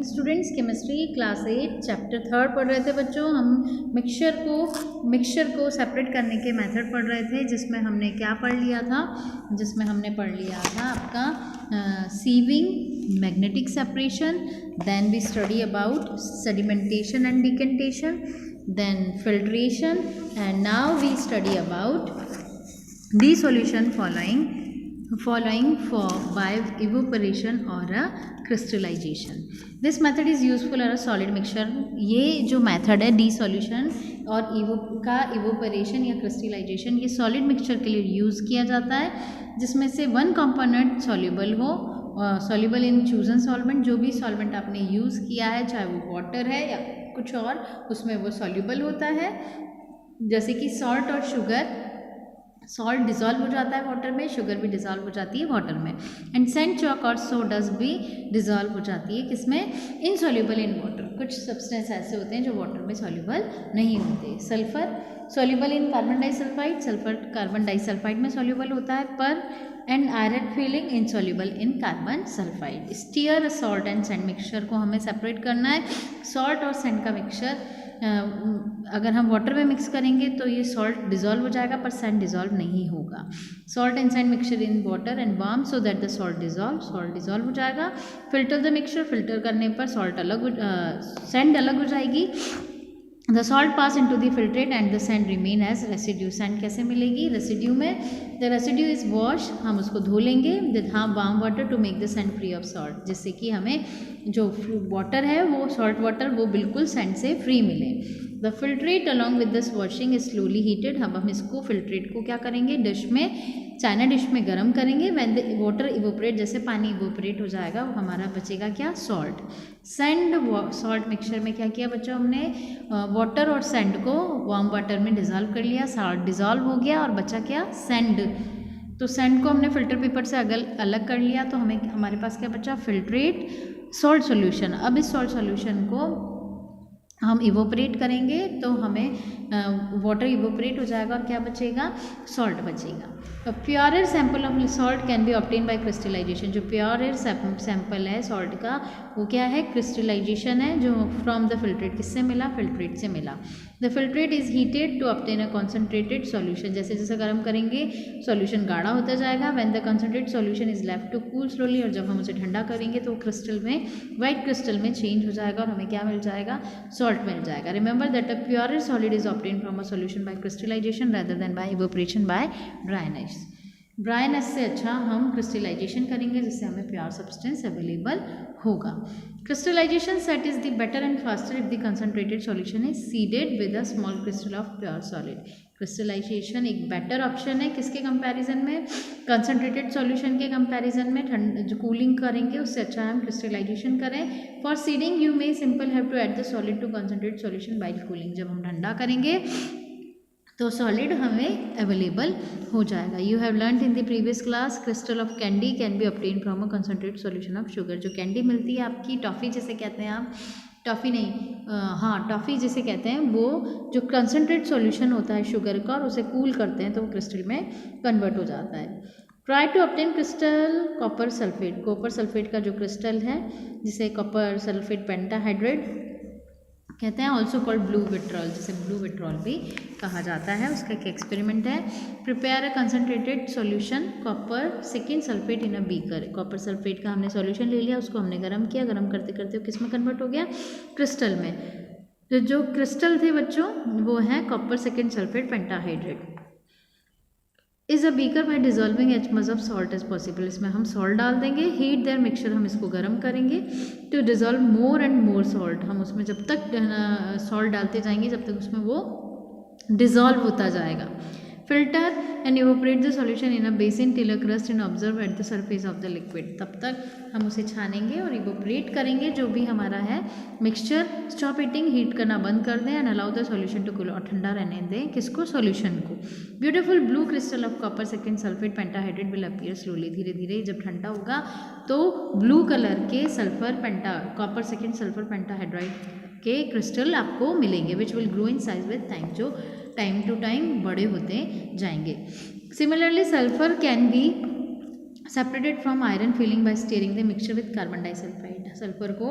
Students chemistry class 8 chapter 3 पढ़ रहे थे बच्चों। हम मिक्सचर को सेपरेट करने के मेथड पढ़ रहे थे, जिसमें हमने क्या पढ़ लिया था, आपका sieving, magnetic separation, then we study about sedimentation and decantation, then filtration, and now we study about dissolution following for by evaporation or a crystallization. This method is useful for a solid mixture. ये जो method है dissolution और evaporation या crystallization, ये solid mixture के लिए use किया जाता है, जिसमें से वन कंपोनेंट soluble हो, soluble in chosen solvent, जो भी solvent आपने यूज़ किया है, चाहे वो वाटर है या कुछ और, उसमें वो soluble होता है। जैसे कि सॉल्ट और शुगर, सॉल्ट डिज़ोल्व हो जाता है वाटर में, शुगर भी डिज़ोल्व हो जाती है वाटर में, एंड सैंड, चॉक और सोडस भी डिज़ोल्व हो जाती है किसमें, इनसॉल्युबल इन वाटर। कुछ सब्सटेंस ऐसे होते हैं जो वाटर में सॉल्युबल नहीं होते। Sulphur soluble in carbon disulphide, sulphur carbon disulphide में सॉल्युबल होता है, पर and iron filing insoluble in carbon sulphide. Stir salt and sand mixture को हमें सेपरेट करना है। सॉल्ट और सैंड का मिक्सचर अगर हम वाटर में मिक्स करेंगे तो ये सॉल्ट डिज़ोल्व हो जाएगा, पर सैंड डिज़ोल्व नहीं होगा। Salt and sand mixture in water and warm so that the salt dissolve हो जाएगा। फिल्टर द मिक्सचर, फिल्टर करने पर सैंड अलग हो जाएगी। The salt pass into the filtrate and the sand remain as residue. Sand कैसे मिलेगी, residue में। द रेसिड्यू इज वॉश, हम उसको धो लेंगे with warm water to make the sand free of salt, जिससे कि हमें जो वाटर है वो सॉल्ट वाटर वो बिल्कुल सैंड से फ्री मिले। The filtrate along with this washing is slowly heated, हम इसको फिल्ट्रेट को क्या करेंगे, डिश में, चाइना डिश में गर्म करेंगे। व्हेन द वाटर इवोपरेट, जैसे पानी इवोपरेट हो जाएगा, हमारा बचेगा क्या, सॉल्ट। सैंड सॉल्ट मिक्सचर में क्या किया बच्चों, हमने वाटर और सैंड को वार्म वाटर में डिज़ोल्व कर लिया, सॉल्ट डिज़ोल्व हो गया और बचा क्या, सैंड। तो सैंड को हमने फिल्टर पेपर से अलग कर लिया, तो हमारे पास क्या बचा, फिल्ट्रेट सॉल्ट सॉल्यूशन। अब इस सॉल्ट सॉल्यूशन को हम इवोपरेट करेंगे तो हमें वाटर इवोपरेट हो जाएगा और क्या बचेगा, सॉल्ट बचेगा। Purer sample of salt can be obtain by crystallization. जो प्योरर सैंपल है सॉल्ट का वो क्या है, क्रिस्टलाइजेशन है, जो फ्रॉम द फिल्ट्रेट, किससे मिला, फिल्ट्रेट से मिला। The filtrate is heated to obtain a concentrated solution, जैसे जैसे गर्म करेंगे सॉल्यूशन गाढ़ा होता जाएगा। When the concentrated solution is left to cool slowly, और जब हम उसे ठंडा करेंगे तो क्रिस्टल में, वाइट क्रिस्टल में चेंज हो जाएगा और हमें क्या मिल जाएगा, सॉल्ट मिल जाएगा। Remember that a purer solid is obtained from a solution by crystallization rather than by evaporation by dryness. Dryness से अच्छा हम क्रिस्टलाइजेशन करेंगे, जिससे हमें प्योर सब्सटेंस अवेलेबल होगा। Crystallization set is the better and faster if the concentrated solution is seeded with a small crystal of pure solid. Crystallization एक better option है किसके कंपैरिजन में, कंसंट्रेटेड सॉल्यूशन के कंपैरिजन में। जो कूलिंग करेंगे उससे अच्छा हम क्रिस्टलाइजेशन करें। For seeding you may simple have to add the solid to concentrated solution by cooling. जब हम ठंडा करेंगे तो सॉलिड हमें अवेलेबल हो जाएगा। You have learn in the previous class crystal of candy can be obtain from a concentrated solution of sugar. जो candy मिलती है आपकी, टॉफ़ी जिसे कहते हैं आप, टॉफ़ी नहीं, टॉफ़ी जिसे कहते हैं, वो जो कंसंट्रेट सॉल्यूशन होता है शुगर का और उसे कूल करते हैं तो वो क्रिस्टल में कन्वर्ट हो जाता है। Try to obtain crystal copper sulphate. Copper sulphate का जो क्रिस्टल है जिसे कॉपर सल्फेट पेंटाहाइड्रेट कहते हैं, ऑल्सो कॉल्ड ब्लू विट्रॉल, जिसे ब्लू विट्रॉल भी कहा जाता है। उसका एक एक्सपेरिमेंट है। Prepare a concentrated solution copper second sulphate in a beaker. Copper sulphate का हमने सॉल्यूशन ले लिया, उसको हमने गर्म किया, गर्म करते करते वो किस में कन्वर्ट हो गया, क्रिस्टल में। तो जो क्रिस्टल थे बच्चों वो है copper second sulphate pentahydrate. Is a beaker by dissolving H much of salt as possible. इसमें हम सॉल्ट डाल देंगे, हीट देयर मिक्सचर, हम इसको गर्म करेंगे to dissolve more and more salt. हम उसमें जब तक सॉल्ट डालते जाएंगे जब तक उसमें वो डिजोल्व होता जाएगा। Filter and evaporate the solution in a basin till a crust and observe at the surface of the liquid. तब तक हम उसे छानेंगे और इवोपरेट करेंगे जो भी हमारा है मिक्सचर। स्टॉप हीटिंग, हीट करना बंद कर दें, and allow the solution to cool, और ठंडा रहने दें किसको, सॉल्यूशन को। Beautiful blue crystal of copper second sulphate pentahydrate will appear slowly. धीरे धीरे जब ठंडा होगा तो ब्लू कलर के कॉपर सेकेंड सल्फर पेंटाहाइड्राइड के क्रिस्टल आपको मिलेंगे, which will grow in size with time, जो टाइम टू टाइम बड़े होते जाएंगे। Similarly separated from iron filing by stirring the mixture with carbon disulphide. Sulphur को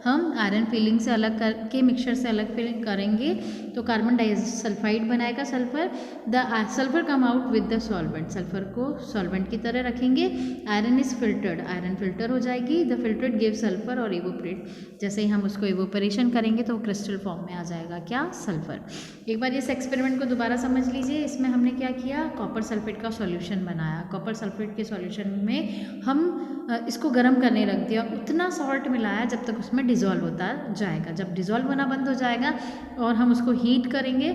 हम आयरन फिलिंग से अलग करके मिक्सचर से अलग फिलिंग करेंगे तो कार्बन डाइसल्फाइड बनाएगा sulphur. The sulphur come out with the solvent, sulphur को सॉल्वेंट की तरह रखेंगे। Iron is filtered, iron filter हो जाएगी। द फिल्टर्ड गिव सल्फर और इवोपरेट, जैसे ही हम उसको इवोपरेशन करेंगे तो क्रिस्टल फॉर्म में आ जाएगा क्या, सल्फर। एक बार इस एक्सपेरिमेंट को दोबारा समझ लीजिए। इसमें हमने क्या किया, कॉपर सल्फेट का सॉल्यूशन बनाया। कॉपर सल्फेट के सॉल्यूशन में हम इसको गर्म करने रख दिया, उतना सॉल्ट मिलाया जब तक उसमें डिज़ोल्व होता जाएगा। जब डिज़ोल्व होना बंद हो जाएगा और हम उसको हीट करेंगे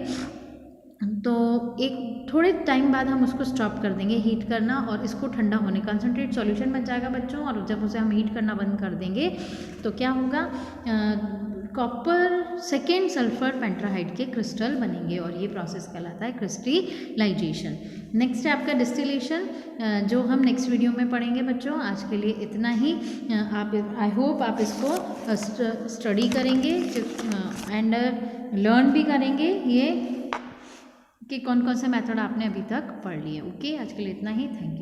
तो एक थोड़े टाइम बाद हम उसको स्टॉप कर देंगे हीट करना और इसको ठंडा होने, कंसनट्रेट सॉल्यूशन बन जाएगा बच्चों। और जब उसे हम हीट करना बंद कर देंगे तो क्या होगा, कॉपर सेकेंड सल्फर पेंट्राहाइड के क्रिस्टल बनेंगे और ये प्रोसेस कहलाता है क्रिस्टलाइजेशन। नेक्स्ट है आपका डिस्टिलेशन, जो हम नेक्स्ट वीडियो में पढ़ेंगे बच्चों। आज के लिए इतना ही। आप आई होप आप इसको स्टडी करेंगे एंड लर्न भी करेंगे ये कि कौन कौन से मेथड आपने अभी तक पढ़ लिए। ओके, आज के लिए इतना ही। Thank you.